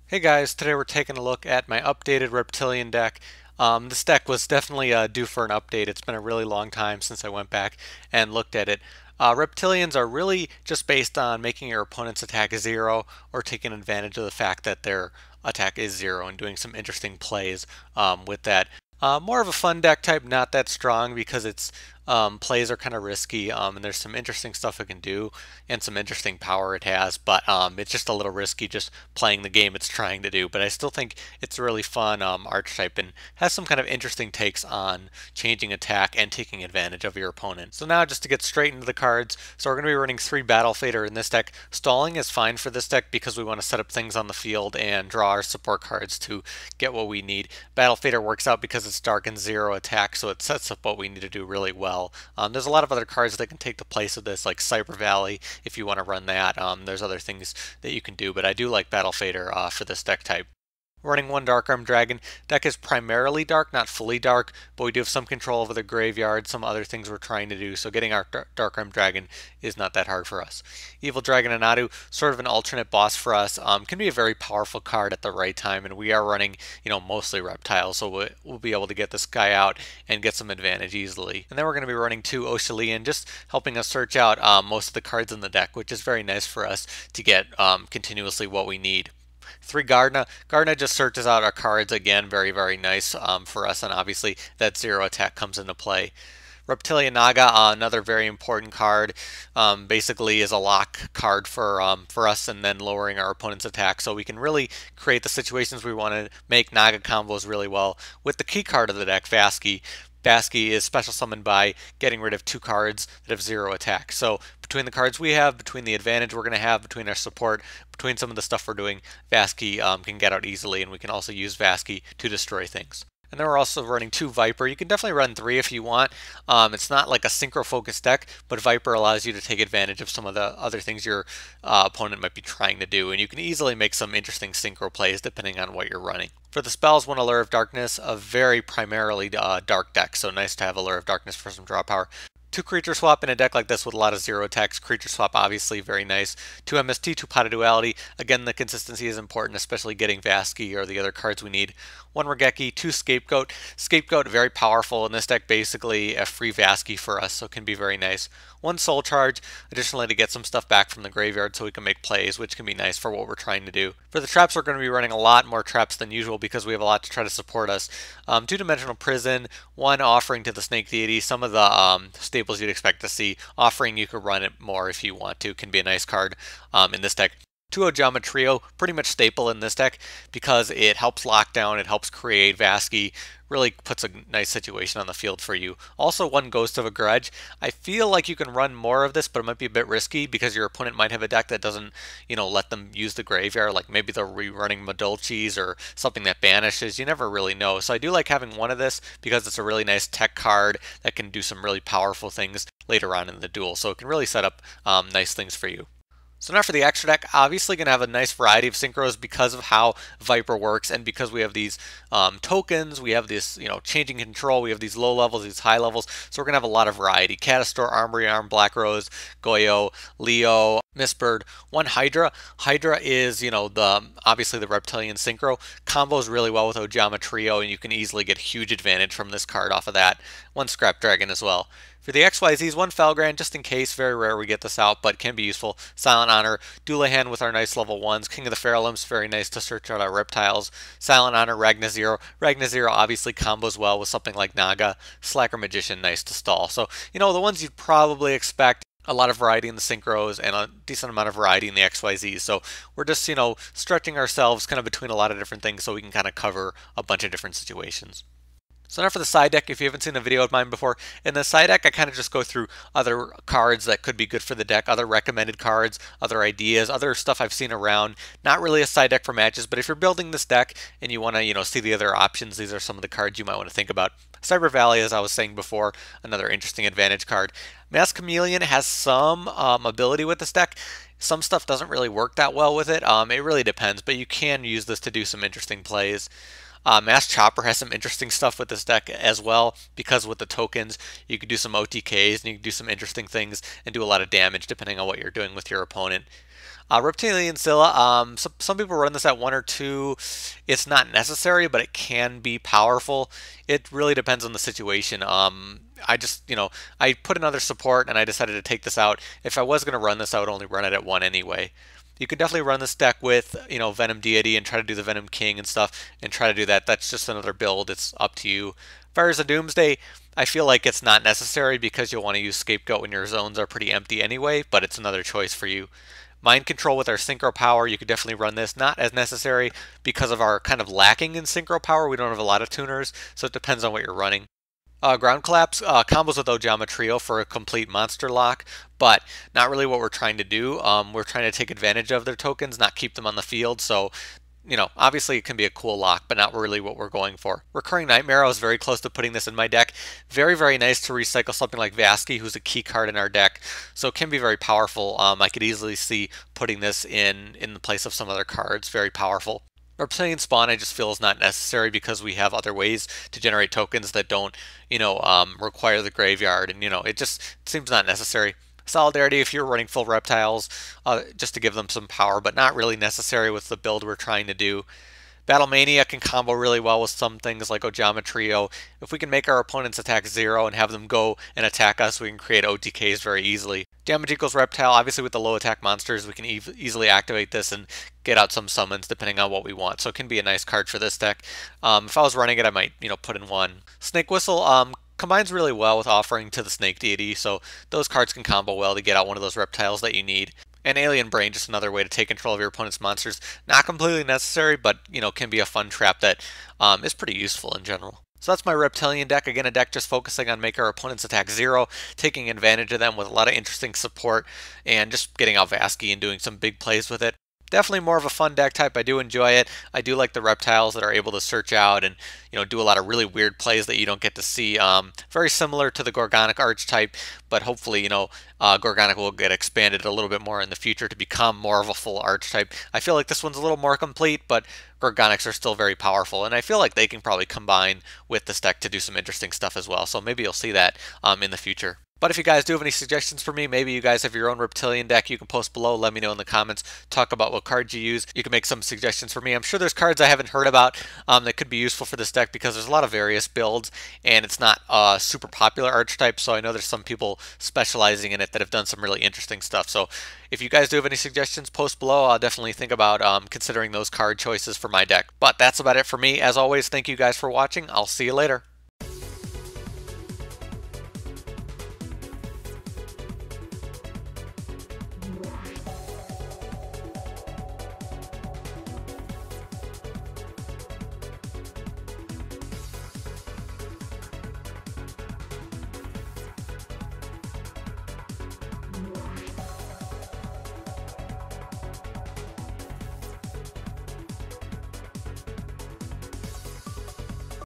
Hey guys, today we're taking a look at my updated Reptilian deck. This deck was definitely due for an update. It's been a really long time since I went back and looked at it. Reptilians are really just based on making your opponent's attack 0 or taking advantage of the fact that their attack is 0 and doing some interesting plays with that. More of a fun deck type, not that strong because its plays are kind of risky, and there's some interesting stuff it can do and some interesting power it has, but it's just a little risky just playing the game it's trying to do. But I still think it's a really fun archetype and has some kind of interesting takes on changing attack and taking advantage of your opponent. So now just to get straight into the cards, so we're going to be running 3 Battle Fader in this deck. Stalling is fine for this deck because we want to set up things on the field and draw our support cards to get what we need. Battle Fader works out because it's dark and 0 attack, so it sets up what we need to do really well. There's a lot of other cards that can take the place of this, like Cyber Valley, if you want to run that. There's other things that you can do, but I do like Battle Fader for this deck type. Running 1 Dark Arm Dragon. Deck is primarily dark, not fully dark, but we do have some control over the graveyard, some other things we're trying to do, so getting our Dark Arm Dragon is not that hard for us. Evil Dragon Ananta, sort of an alternate boss for us, can be a very powerful card at the right time, and we are running, mostly reptiles, so we'll be able to get this guy out and get some advantage easily. And then we're going to be running 2 Oshaleon, just helping us search out most of the cards in the deck, which is very nice for us to get continuously what we need. 3 Gardna. Gardna just searches out our cards again, very, very nice for us, and obviously that 0 attack comes into play. Reptilianne Naga, another very important card, basically is a lock card for us and then lowering our opponent's attack, so we can really create the situations we want to make Naga combos really well. With the key card of the deck, Vaskii. Vaskii is special summoned by getting rid of 2 cards that have 0 attack. So between the cards we have, between the advantage we're going to have, between our support, between some of the stuff we're doing, Vaskii can get out easily, and we can also use Vaskii to destroy things. And then we're also running 2 Viper. You can definitely run 3 if you want. It's not like a synchro-focused deck, but Viper allows you to take advantage of some of the other things your opponent might be trying to do, and you can easily make some interesting synchro plays depending on what you're running. For the spells, 1 Allure of Darkness, a very primarily dark deck, so nice to have Allure of Darkness for some draw power. 2 creature swap in a deck like this with a lot of 0 attacks. Creature swap, obviously, very nice. 2 MST, 2 Pot of Duality. Again, the consistency is important, especially getting Vaskii or the other cards we need. 1 Raigeki, 2 Scapegoat. Scapegoat, very powerful in this deck, basically a free Vaskii for us, so it can be very nice. 1 Soul Charge, additionally to get some stuff back from the graveyard so we can make plays, which can be nice for what we're trying to do. For the traps, we're going to be running a lot more traps than usual because we have a lot to try to support us. 2-dimensional Prison, 1 Offering to the Snake Deity, some of the staples you'd expect to see. Offering, you could run it more if you want to, can be a nice card in this deck. 2 Ojama Trio, pretty much staple in this deck because it helps lock down, it helps create Vaskii, really puts a nice situation on the field for you. Also 1 Ghost of a Grudge. I feel like you can run more of this, but it might be a bit risky because your opponent might have a deck that doesn't, let them use the graveyard, like maybe they're rerunning Madolches or something that banishes. You never really know. So I do like having 1 of this because it's a really nice tech card that can do some really powerful things later on in the duel. So it can really set up nice things for you. So now for the extra deck, obviously going to have a nice variety of synchros because of how Viper works and because we have these tokens, we have this, changing control, we have these low levels, these high levels, so we're going to have a lot of variety. Catastor, Armory Arm, Black Rose, Goyo, Leo, Mistbird. 1 Hydra. Hydra is, obviously the Reptilian synchro. Combos really well with Ojama Trio, and you can easily get huge advantage from this card off of that. 1 Scrap Dragon as well. For the XYZs, 1 Felgrand, just in case, very rare we get this out, but can be useful. Silent Honor, Dualahan with our nice level 1s. King of the Feralims, very nice to search out our reptiles. Silent Honor, Ragnazero. Ragnazero obviously combos well with something like Naga. Slacker Magician, nice to stall. So, the ones you'd probably expect. A lot of variety in the synchros and a decent amount of variety in the XYZs. So we're just, stretching ourselves kind of between a lot of different things so we can kind of cover a bunch of different situations. So now for the side deck, if you haven't seen a video of mine before, in the side deck I kind of just go through other cards that could be good for the deck, other recommended cards, other ideas, other stuff I've seen around. Not really a side deck for matches, but if you're building this deck and you want to, see the other options, these are some of the cards you might want to think about. Cyber Valley, as I was saying before, another interesting advantage card. Masked Chameleon has some ability with this deck. Some stuff doesn't really work that well with it. It really depends, but you can use this to do some interesting plays. Mass Chopper has some interesting stuff with this deck as well, because with the tokens, you can do some OTKs and you can do some interesting things and do a lot of damage depending on what you're doing with your opponent. Reptilianne Scylla, some people run this at 1 or 2. It's not necessary, but it can be powerful. It really depends on the situation. I just, I put another support and I decided to take this out. If I was going to run this, I would only run it at 1 anyway. You can definitely run this deck with, Venom Deity and try to do the Venom King and stuff and try to do that. That's just another build. It's up to you. As far as the Doomsday, I feel like it's not necessary because you'll want to use Scapegoat when your zones are pretty empty anyway, but it's another choice for you. Mind Control with our Synchro Power, you could definitely run this. Not as necessary because of our kind of lacking in Synchro Power. We don't have a lot of tuners, so it depends on what you're running. Ground Collapse combos with Ojama Trio for a complete monster lock, but not really what we're trying to do. We're trying to take advantage of their tokens, not keep them on the field, so obviously it can be a cool lock, but not really what we're going for. Recurring Nightmare, I was very close to putting this in my deck. Very, very nice to recycle something like Vaskii, who's a key card in our deck, so it can be very powerful. I could easily see putting this in the place of some other cards. Very powerful. Reptilianne Spawn I just feel is not necessary because we have other ways to generate tokens that don't, require the graveyard, and it just seems not necessary. Solidarity if you're running full reptiles, just to give them some power, but not really necessary with the build we're trying to do. Battle Mania can combo really well with some things like Ojama Trio. If we can make our opponents attack 0 and have them go and attack us, we can create OTKs very easily. Damage equals Reptile, obviously with the low attack monsters we can easily activate this and get out some summons depending on what we want, so it can be a nice card for this deck. If I was running it I might put in 1. Snake Whistle combines really well with Offering to the Snake Deity, so those cards can combo well to get out one of those reptiles that you need. And Alien Brain, just another way to take control of your opponent's monsters. Not completely necessary, but can be a fun trap that is pretty useful in general. So that's my Reptilianne deck. Again, a deck just focusing on making our opponents attack 0, taking advantage of them with a lot of interesting support, and just getting out Vaskii and doing some big plays with it. Definitely more of a fun deck type. I do enjoy it. I do like the reptiles that are able to search out and do a lot of really weird plays that you don't get to see. Very similar to the Gorgonic archetype, but hopefully Gorgonic will get expanded a little bit more in the future to become more of a full archetype. I feel like this one's a little more complete, but Gorgonics are still very powerful, and I feel like they can probably combine with this deck to do some interesting stuff as well. So maybe you'll see that in the future. But if you guys do have any suggestions for me, maybe you guys have your own Reptilianne deck, you can post below, let me know in the comments, talk about what cards you use. You can make some suggestions for me. I'm sure there's cards I haven't heard about that could be useful for this deck because there's a lot of various builds and it's not a super popular archetype, so I know there's some people specializing in it that have done some really interesting stuff. So if you guys do have any suggestions, post below. I'll definitely think about considering those card choices for my deck. But that's about it for me. As always, thank you guys for watching. I'll see you later.